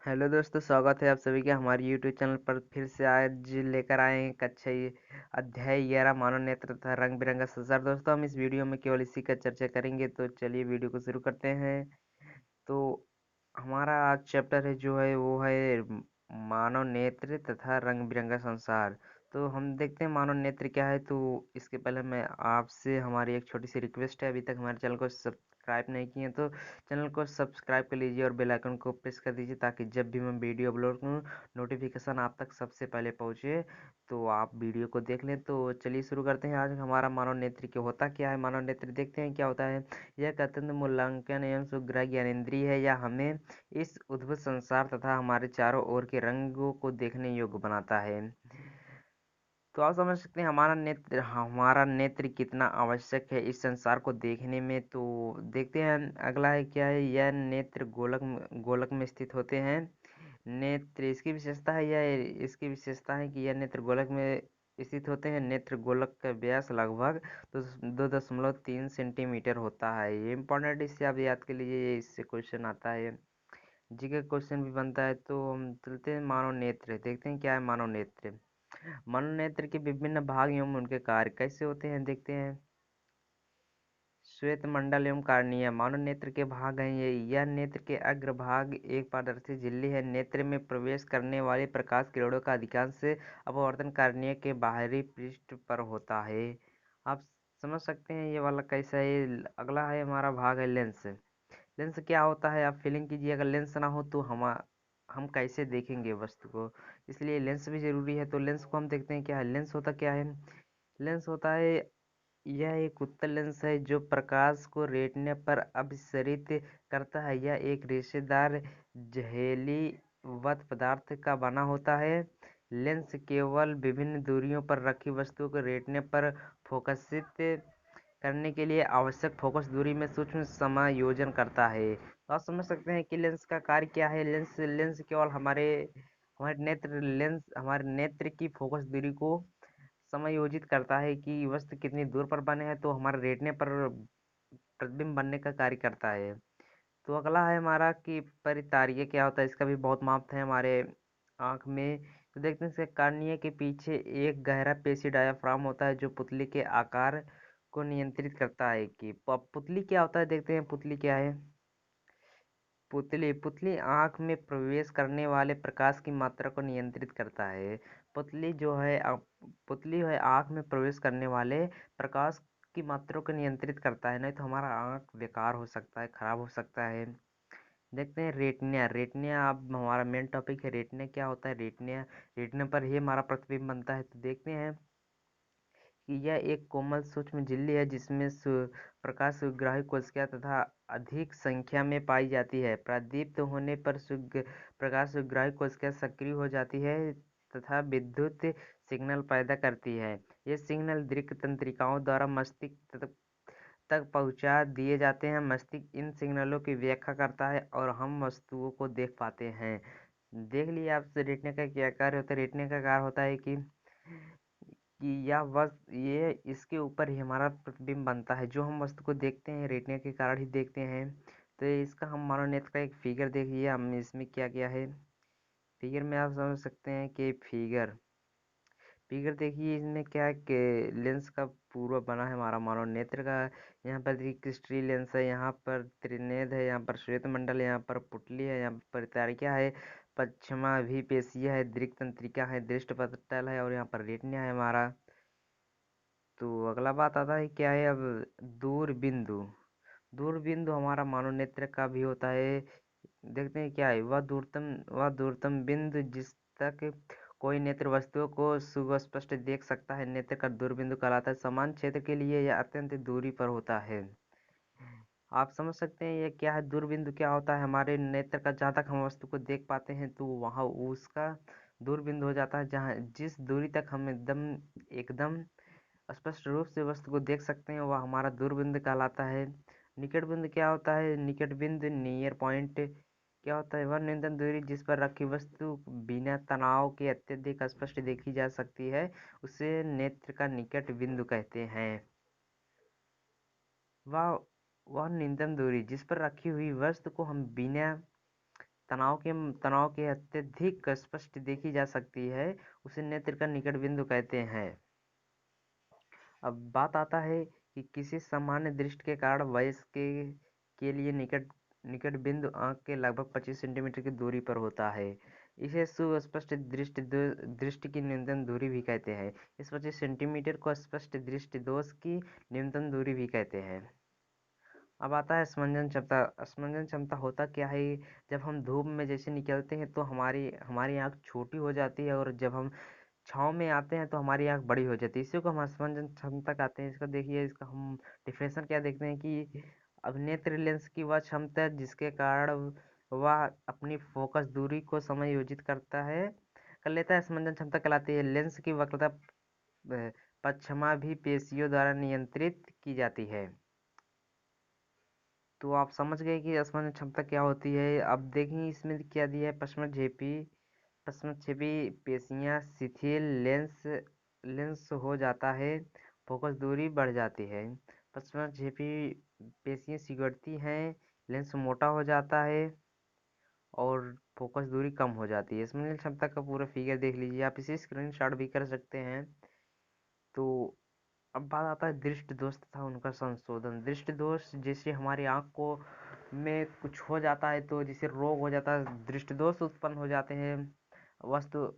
Hello दोस्तों, स्वागत है आप सभी का हमारे यूट्यूब चैनल पर। फिर से आज लेकर आए हैं कक्षा अध्याय 11 मानव नेत्र तथा रंग बिरंगा संसार। दोस्तों, हम इस वीडियो में केवल इसी का चर्चा करेंगे, तो चलिए वीडियो को शुरू करते हैं। तो हमारा आज चैप्टर है जो है वो है मानव नेत्र तथा रंग बिरंगा संसार। तो हम देखते हैं मानव नेत्र क्या है। तो इसके पहले मैं आपसे हमारी एक छोटी सी रिक्वेस्ट है, अभी तक हमारे चैनल को सब्सक्राइब नहीं किए तो चैनल को सब्सक्राइब कर लीजिए और बेल आइकन को प्रेस कर दीजिए, ताकि जब भी मैं वीडियो अपलोड करूँ नोटिफिकेशन आप तक सबसे पहले पहुँचे, तो आप वीडियो को देख लें। तो चलिए शुरू करते हैं। आज हमारा मानव नेत्र क्या होता क्या है। मानव नेत्र देखते हैं क्या होता है। यह एक अत्यंत मूल्यांकन एवं सुग्राह्य ज्ञानेंद्रिय है। यह हमें इस अद्भुत संसार तथा हमारे चारों ओर के रंगों को देखने योग्य बनाता है। तो आप समझ सकते हैं हमारा नेत्र कितना आवश्यक है इस संसार को देखने में। तो देखते हैं अगला है क्या है। यह नेत्र गोलक में स्थित होते हैं। नेत्र इसकी विशेषता है, यह इसकी विशेषता है कि यह नेत्र गोलक में स्थित होते हैं। नेत्र गोलक का व्यास लगभग 2.3 सेंटीमीटर होता है। ये इम्पोर्टेंट, इससे आप याद कर लीजिए, ये इससे क्वेश्चन आता है, जी का क्वेश्चन भी बनता है। तो हम चलते हैं मानव नेत्र, देखते हैं क्या है मानव नेत्र। मानव नेत्र के विभिन्न भाग एवं उनके कार्य कैसे होते हैं देखते हैं। श्वेत मंडल एवं कार्निया मानव नेत्र के भाग हैं। यह नेत्र के अग्रभाग एक पारदर्शी झिल्ली है। नेत्र में प्रवेश करने वाले प्रकाश किरणों का अधिकांश अपवर्तन कार्निया के बाहरी पृष्ठ पर होता है। आप समझ सकते हैं ये वाला कैसा है। अगला है हमारा भाग है लेंस। लेंस क्या होता है आप फीलिंग कीजिए। अगर लेंस ना हो तो हम कैसे देखेंगे वस्तु को, इसलिए लेंस भी जरूरी है। तो लेंस को हम देखते हैं क्या है। लेंस होता क्या है। लेंस होता है, यह एक उत्तल लेंस है जो प्रकाश को रेटिना पर अपसरित करता है। यह एक रेशेदार झिल्लीवत पदार्थ का बना होता है। लेंस केवल विभिन्न दूरियों पर रखी वस्तु को रेटिना पर फोकसित करने के लिए आवश्यक फोकस दूरी में सूक्ष्म समायोजन करता है। तो आप समझ सकते हैं कि लेंस का कार्य क्या है। लेंस लेंस केवल हमारे नेत्र की फोकस दूरी को समायोजित करता है कि वस्तु कितनी दूर पर बने हैं, तो हमारे रेटिना पर प्रतिबिंब बनने का कार्य करता है। तो अगला है हमारा कि परितारीय क्या होता है। इसका भी बहुत महत्व है हमारे आँख में। तो देखते हैं इसके कार्निया के पीछे एक गहरा पेशी डायाफ्राम होता है जो पुतली के आकार को नियंत्रित करता है। कि पुतली क्या होता है देखते हैं। पुतली क्या है। पुतली पुतली आँख में प्रवेश करने वाले प्रकाश की मात्रा को नियंत्रित करता है। पुतली है आँख में प्रवेश करने वाले प्रकाश की मात्रा को नियंत्रित करता है, नहीं तो हमारा आँख बेकार हो सकता है, खराब हो सकता है। देखते हैं रेटिना। रेटिना अब हमारा मेन टॉपिक है। रेटिना क्या होता है। रेटिना रेटिना पर ही हमारा प्रतिबिंब बनता है। तो देखते हैं कि यह एक कोमल सूक्ष्म झिल्ली है जिसमें प्रकाश सूर्यग्राही कोशिका तथा अधिक संख्या में पाई जाती है। प्रदीप्त होने पर प्रकाश सूर्यग्राही कोशिका सक्रिय हो जाती है तथा विद्युत सिग्नल पैदा करती है। ये सिग्नल दृक् तंत्रिकाओं द्वारा मस्तिष्क तक पहुंचा दिए जाते हैं। मस्तिष्क इन सिग्नलों की व्याख्या करता है और हम वस्तुओं को देख पाते हैं। देख लिए आपसे रेटिना का क्या कार्य होता है। रेटिना का कार्य होता है कि यह वस्तु ये इसके ऊपर ही हमारा प्रतिबिंब बनता है। जो हम वस्तु को देखते हैं रेटिना के कारण ही देखते हैं। तो इसका हम मानव नेत्र का एक फिगर देखिए, हम इसमें क्या क्या है। फिगर में आप समझ सकते हैं कि फिगर फिगर देखिए, इसमें क्या है कि लेंस का पूरा बना है हमारा मानव नेत्र का। यहाँ पर देखिए क्रिस्टली लेंस है, यहाँ पर त्रिनेद है, यहाँ पर श्वेत मंडल है, यहाँ पर पुतली है, यहाँ पर तारिका है, पश्चिमा भी पेशिया है, दृक् तंत्रिका है, दृष्ट पटल है और यहाँ पर रेटिना है हमारा। तो अगला बात आता है क्या है अब। दूरबिंदु। दूरबिंदु हमारा मानव नेत्र का भी होता है। देखते हैं क्या है। वह दूरतम बिंदु जिस तक कोई नेत्र वस्तुओं को सुस्पष्ट देख सकता है नेत्र का दूरबिंदु कहलाता है। समान क्षेत्र के लिए यह अत्यंत दूरी पर होता है। आप समझ सकते हैं ये क्या है। दूरबिंदु क्या होता है। हमारे नेत्र का जहाँ तक हम वस्तु को देख पाते हैं तो वहाँ उसका दूरबिंदु हो जाता है, जहाँ जिस दूरी तक हम एकदम एकदम स्पष्ट रूप से वस्तु को देख सकते हैं वह हमारा दूरबिंदु कहलाता है। निकट बिंदु क्या होता है। निकट बिंदु नियर पॉइंट क्या होता है। वह न्यूनतम दूरी जिस पर रखी वस्तु बिना तनाव के अत्यधिक स्पष्ट देखी जा सकती है, उसे नेत्र का निकट बिंदु कहते हैं। वह वह न्यूनतम दूरी जिस पर रखी हुई वस्तु को हम बिना तनाव के अत्यधिक स्पष्ट देखी जा सकती है, उसे नेत्र का निकट बिंदु कहते हैं। अब बात आता है कि किसी सामान्य दृष्टि के कारण वयस्क के लिए निकट निकट बिंदु आंख के लगभग 25 सेंटीमीटर की दूरी पर होता है। इसे सुस्पष्ट दृष्टि की न्यूनतम दूरी भी कहते हैं। इस 25 सेंटीमीटर को स्पष्ट दृष्टि दोष की न्यूनतम दूरी भी कहते हैं। अब आता है स्पंदन क्षमता। स्पंदन क्षमता होता क्या है? जब हम धूप में जैसे निकलते हैं तो हमारी हमारी आँख छोटी हो जाती है, और जब हम छाँव में आते हैं तो हमारी आँख बड़ी हो जाती है। इसी को हम स्पंदन क्षमता कहते हैं। इसका देखिए, इसका हम डिफिनेशन क्या देखते हैं कि अभिनेत्र लेंस की वह क्षमता है जिसके कारण वह अपनी फोकस दूरी को समायोजित कर लेता है, स्पंदन क्षमता कहलाती है। लेंस की वक्रता पश्चिमा भी पेशियों द्वारा नियंत्रित की जाती है। तो आप समझ गए कि स्पंदन क्षमता क्या होती है। अब देखिए इसमें क्या दिया है। पश्चिमक्षेपी पेशियाँ शिथिल, लेंस हो जाता है, फोकस दूरी बढ़ जाती है। पश्चिमक्षेपी पेशियाँ सिकुड़ती हैं, लेंस मोटा हो जाता है और फोकस दूरी कम हो जाती है। स्पंदन क्षमता का पूरा फिगर देख लीजिए, आप इसे स्क्रीनशॉट भी कर सकते हैं। तो अब बात आता है दृष्टि दोष तथा उनका संशोधन। दृष्टि दोष जैसे हमारी आँख को में कुछ हो जाता है तो जिसे रोग हो जाता है, दृष्टि दोष उत्पन्न हो जाते हैं। वस्तु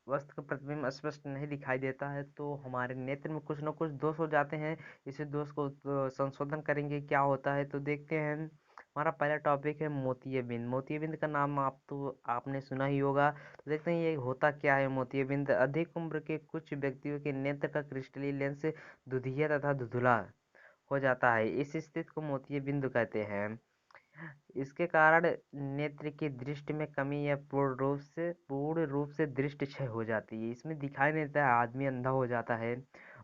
वस्तु का प्रतिबिंब स्पष्ट नहीं दिखाई देता है, तो हमारे नेत्र में कुछ न कुछ दोष हो जाते हैं। इसी दोष को संशोधन करेंगे, क्या होता है तो देखते हैं। हमारा पहला टॉपिक है मोतियाबिंद। मोतियाबिंद का नाम आपने सुना ही होगा। तो देखते हैं ये होता क्या है। मोतियाबिंद अधिक उम्र के कुछ व्यक्तियों के नेत्र का क्रिस्टलीय लेंस दुधिया तथा धुंधला हो जाता है। इस स्थिति को मोतियाबिंद कहते हैं। इसके कारण नेत्र की दृष्टि में कमी या पूर्ण रूप से दृष्टि क्षय हो जाती है। इसमें दिखाई नहीं देता है, आदमी अंधा हो जाता है।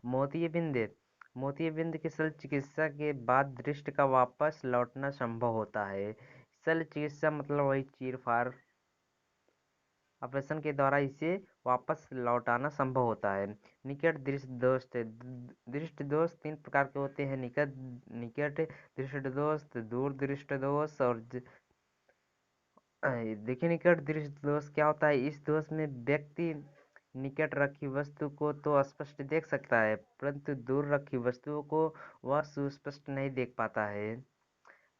मोतियाबिंद मोतियाबिंद की शल्य चिकित्सा के बाद दृष्टि का वापस लौटना संभव होता है। शल्य चिकित्सा मतलब वही चीर फाड़ ऑपरेशन के द्वारा इसे वापस लौटाना संभव होता है। निकट दृष्टि दोष। दृष्टि दोष तीन प्रकार के होते हैं। निकट निकट दृष्टि दोष, दूर दृष्टि दोष और देखिए निकट दृष्टि दोष क्या होता है। इस दोष में व्यक्ति निकट रखी वस्तु को तो स्पष्ट देख सकता है, परंतु दूर रखी वस्तुओं को वह सुस्पष्ट नहीं देख पाता है।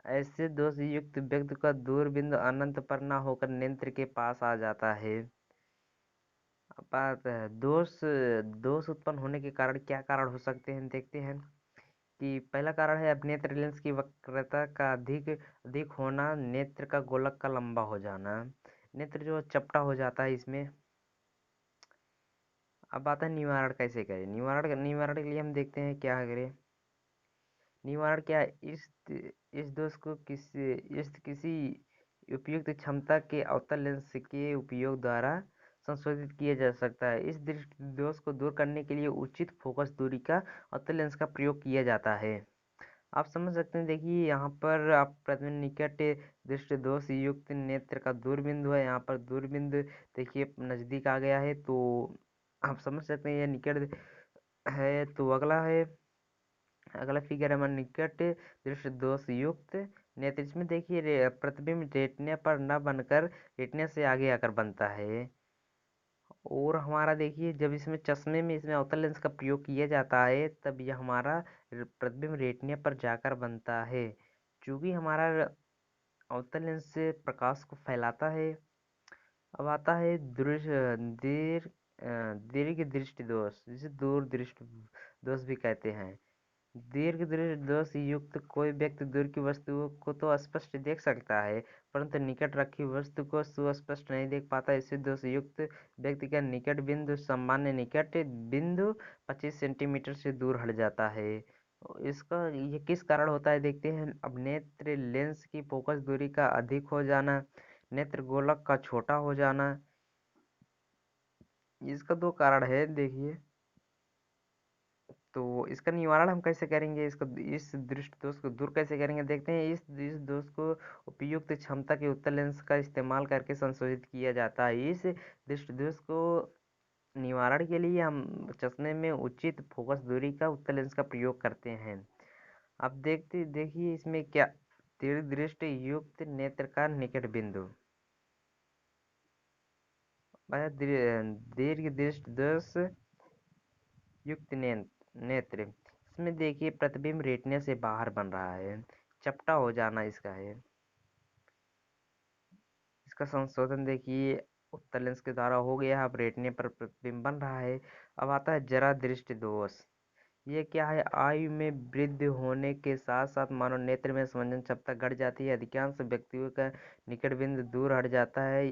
ऐसे दोष युक्त व्यक्ति का दूर बिंदु अनंत पर न होकर नेत्र के पास आ जाता है। बात है दोष दोष उत्पन्न होने के कारण क्या कारण हो सकते हैं, देखते हैं कि पहला कारण है नेत्र लेंस की वक्रता का अधिक अधिक होना, नेत्र का गोलक का लंबा हो जाना, नेत्र जो चपटा हो जाता है इसमें। अब आता है निवारण कैसे करें। निवारण के लिए हम देखते हैं क्या करें। निवारण क्या है, इस दोष को किसी उपयुक्त क्षमता के अवतल लेंस के उपयोग द्वारा संशोधित किया जा सकता है। इस दृष्टि दोष को दूर करने के लिए उचित फोकस दूरी का अवतल लेंस का प्रयोग किया जाता है। आप समझ सकते हैं। देखिए यहाँ पर आप प्रतिबिंब निकट दृष्टि दोष युक्त नेत्र का दूरबिंदु है। यहाँ पर दूरबिंदु देखिए नजदीक आ गया है, तो आप समझ सकते हैं यह निकट है। तो अगला फिगर है हमारा निकट दृष्टि दोष युक्त नेत्र। इसमें देखिए प्रतिबिंब रेटिना पर न बनकर रेटिना से आगे आकर बनता है। और हमारा देखिए जब इसमें चश्मे में इसमें अवतल लेंस का प्रयोग किया जाता है तब यह हमारा प्रतिबिंब रेटिना पर जाकर बनता है। चूंकि हमारा अवतल लेंस से प्रकाश को फैलाता है। अब आता है दीर्घ दृष्टि दोष, जिसे दूर दृष्टि दोष भी कहते हैं। दीर्घ दृष्टि दोष युक्त कोई व्यक्ति दूर की वस्तुओं को तो स्पष्ट देख सकता है, परंतु निकट रखी वस्तु को सुस्पष्ट नहीं देख पाता। इसी दोष युक्त व्यक्ति का निकट बिंदु सामान्य निकट बिंदु 25 सेंटीमीटर से दूर हट जाता है। इसका ये किस कारण होता है देखते हैं। अब नेत्र लेंस की फोकस दूरी का अधिक हो जाना, नेत्र गोलक का छोटा हो जाना, इसका दो कारण है देखिए। तो इसका निवारण हम कैसे करेंगे, इसको इस दृष्टि दोष को दूर कैसे करेंगे देखते हैं। इस दोष को उपयुक्त क्षमता के उत्तल लेंस का इस्तेमाल करके संशोधित किया जाता है। इस दृष्टि दोष को निवारण के लिए हम चश्मे में उचित फोकस दूरी का उत्तल लेंस का प्रयोग करते हैं। अब देखिए इसमें क्या दीर्घ दृष्टि युक्त नेत्र का निकट बिंदु। वह दीर्घ दृष्टि दोष युक्त नेत्र। इसमें देखिए प्रतिबिंब रेटिना से बाहर बन रहा है, चपटा हो जाना इसका है। इसका संशोधन देखिए उत्तल लेंस के द्वारा हो गया, अब रेटिना पर प्रतिबिंब बन रहा है। अब आता है जरा दृष्टि दोष। ये क्या है? आयु में वृद्धि होने के साथ साथ मानव नेत्र में संवेदन क्षमता घट जाती है। अधिकांश व्यक्तियों का निकट बिंदु दूर हट जाता है।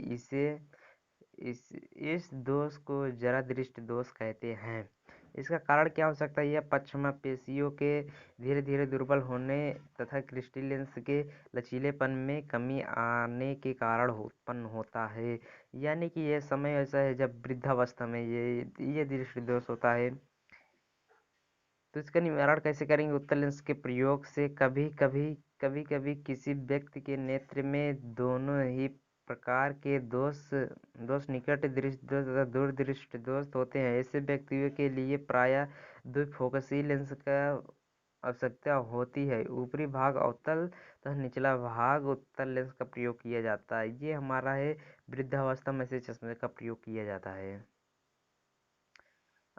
इस दोष को जरा दृष्टि दोष कहते हैं। इसका कारण क्या हो सकता है? यह पक्षमा पेशियों के धीरे धीरे दुर्बल होने तथा क्रिस्टल लेंस के लचीलेपन में कमी आने के कारण उत्पन्न होता है। यानी कि यह समय ऐसा है जब वृद्धावस्था में ये दृष्टि दोष होता है। तो इसका निवारण कैसे करेंगे? उत्तल लेंस के प्रयोग से कभी कभी किसी व्यक्ति के नेत्र में दोनों ही प्रकार के दोष दोष निकट दृष्टि दोष तथा दूर दृष्टि दोष होते हैं। ऐसे व्यक्तियों के लिए प्रायः द्विफोकसी लेंस का आवश्यकता होती है। ऊपरी भाग अवतल तथा निचला भाग उत्तल लेंस का प्रयोग किया जाता है। ये हमारा है वृद्धावस्था में से चश्मे का प्रयोग किया जाता है।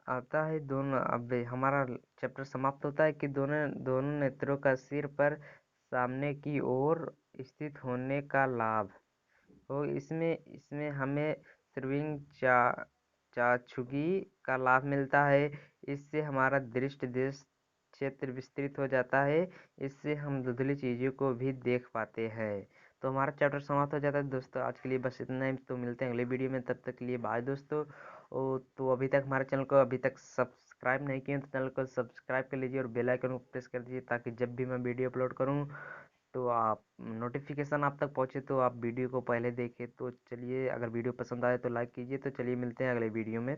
आता है दोनों, अब हमारा चैप्टर समाप्त होता है कि दोनों दोनों नेत्रों का सिर पर सामने की ओर स्थित होने का लाभ। तो इसमें इसमें हमें स्विंग चाक्षुषी का लाभ मिलता है। इससे हमारा दृष्टि क्षेत्र विस्तृत हो जाता है। इससे हम धुंधली चीज़ों को भी देख पाते हैं। तो हमारा चैप्टर समाप्त हो जाता है दोस्तों। आज के लिए बस इतना ही। तो मिलते हैं अगले वीडियो में, तब तक के लिए बाय दोस्तों। तो अभी तक हमारे चैनल को अभी तक सब्सक्राइब नहीं किए तो चैनल को सब्सक्राइब कर लीजिए और बेल आइकन को प्रेस कर दीजिए, ताकि जब भी मैं वीडियो अपलोड करूँ तो आप नोटिफिकेशन आप तक पहुँचे, तो आप वीडियो को पहले देखें। तो चलिए, अगर वीडियो पसंद आए तो लाइक कीजिए। तो चलिए मिलते हैं अगले वीडियो में।